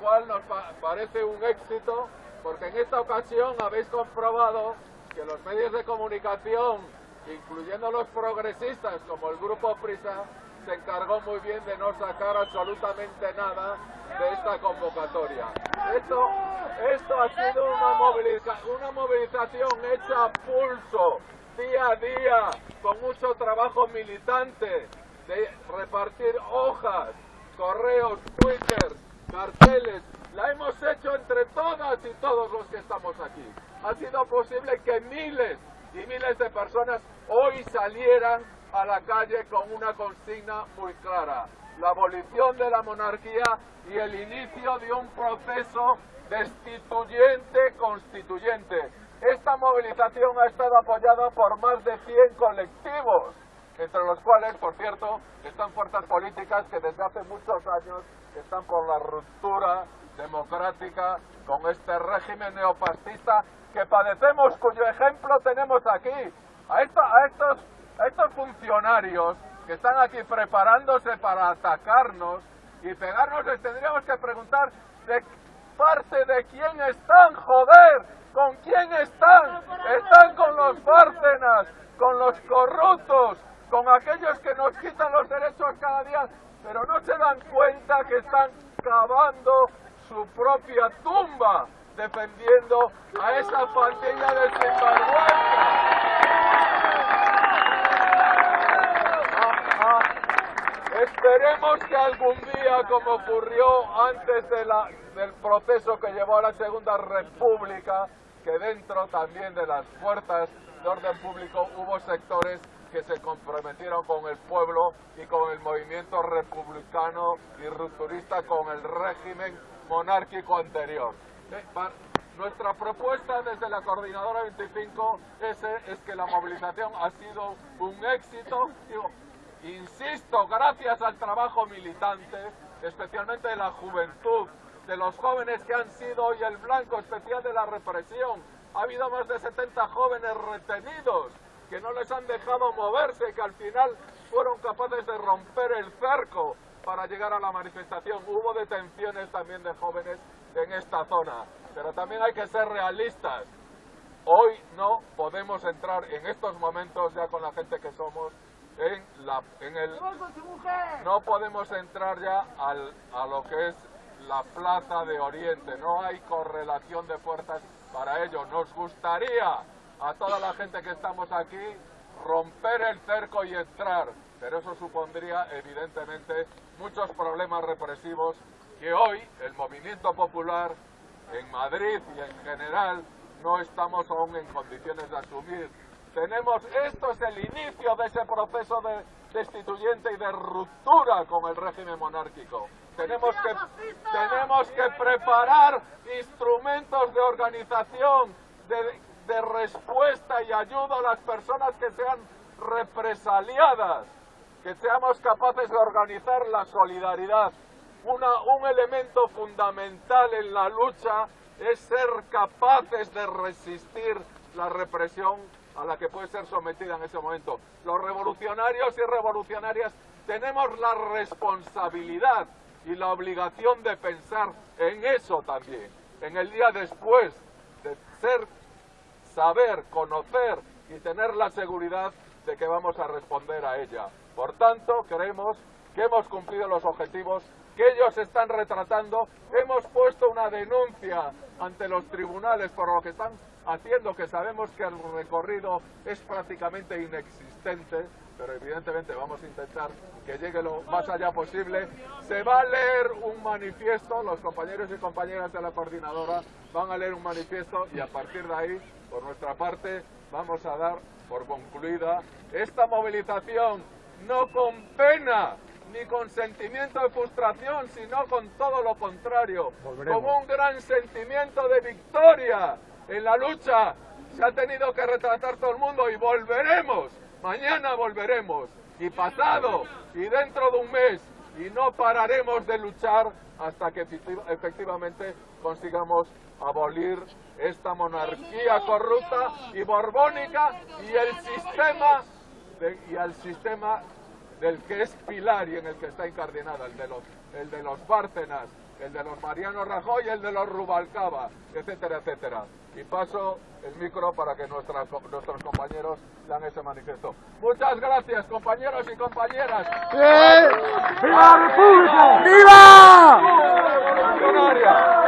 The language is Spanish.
cual nos parece un éxito, porque en esta ocasión habéis comprobado que los medios de comunicación, incluyendo los progresistas como el Grupo Prisa, se encargó muy bien de no sacar absolutamente nada de esta convocatoria. Esto ha sido una movilización hecha a pulso, día a día, con mucho trabajo militante, de repartir hojas, correos, Twitter, carteles. La hemos hecho entre todas y todos los que estamos aquí. Ha sido posible que miles y miles de personas hoy salieran a la calle con una consigna muy clara: la abolición de la monarquía y el inicio de un proceso destituyente-constituyente. Esta movilización ha estado apoyada por más de 100 colectivos, entre los cuales, por cierto, están fuerzas políticas que desde hace muchos años están por la ruptura democrática con este régimen neofascista que padecemos, cuyo ejemplo tenemos aquí. A estos funcionarios que están aquí preparándose para atacarnos y pegarnos, les tendríamos que preguntar de parte de quién están, joder, con quién están. Están con los Bárcenas, con los corruptos, con aquellos que nos quitan los derechos cada día, pero no se dan cuenta que están cavando su propia tumba defendiendo a esa pandilla de sinvergüenza. Esperemos que algún día, como ocurrió antes del proceso que llevó a la Segunda República, que dentro también de las fuerzas de orden público hubo sectores que se comprometieron con el pueblo y con el movimiento republicano y rupturista con el régimen monárquico anterior. Nuestra propuesta desde la Coordinadora 25S es que la movilización ha sido un éxito, insisto, gracias al trabajo militante, especialmente de la juventud, de los jóvenes que han sido hoy el blanco especial de la represión. Ha habido más de 70 jóvenes retenidos que no les han dejado moverse, que al final fueron capaces de romper el cerco para llegar a la manifestación. Hubo detenciones también de jóvenes en esta zona, pero también hay que ser realistas. Hoy no podemos entrar en estos momentos, ya con la gente que somos, no podemos entrar ya a lo que es la Plaza de Oriente. No hay correlación de fuerzas para ello. Nos gustaría a toda la gente que estamos aquí romper el cerco y entrar, pero eso supondría evidentemente muchos problemas represivos que hoy el movimiento popular en Madrid y en general no estamos aún en condiciones de asumir. Esto es el inicio de ese proceso destituyente y de ruptura con el régimen monárquico. Tenemos que preparar instrumentos de organización, de respuesta y ayuda a las personas que sean represaliadas, que seamos capaces de organizar la solidaridad. Un elemento fundamental en la lucha es ser capaces de resistir la represión a la que puede ser sometida en ese momento. Los revolucionarios y revolucionarias tenemos la responsabilidad y la obligación de pensar en eso también, en el día después, de saber, conocer y tener la seguridad de que vamos a responder a ella. Por tanto, creemos que hemos cumplido los objetivos que ellos están retratando. Hemos puesto una denuncia ante los tribunales por lo que están haciendo, que sabemos que el recorrido es prácticamente inexistente, pero evidentemente vamos a intentar que llegue lo más allá posible. Se va a leer un manifiesto, los compañeros y compañeras de la coordinadora van a leer un manifiesto y a partir de ahí, por nuestra parte, vamos a dar por concluida esta movilización, no con pena ni con sentimiento de frustración, sino con todo lo contrario, con un gran sentimiento de victoria. En la lucha se ha tenido que retratar todo el mundo y volveremos, mañana volveremos, y pasado, y dentro de un mes, y no pararemos de luchar hasta que efectivamente consigamos abolir esta monarquía corrupta y borbónica y el sistema del que es pilar y en el que está incardinado, el de los Bárcenas, el de los Mariano Rajoy, el de los Rubalcaba, etcétera, etcétera. Y paso el micro para que nuestros compañeros dan ese manifiesto. Muchas gracias, compañeros y compañeras. ¡Viva la República! ¡Viva! ¡Revolucionaria!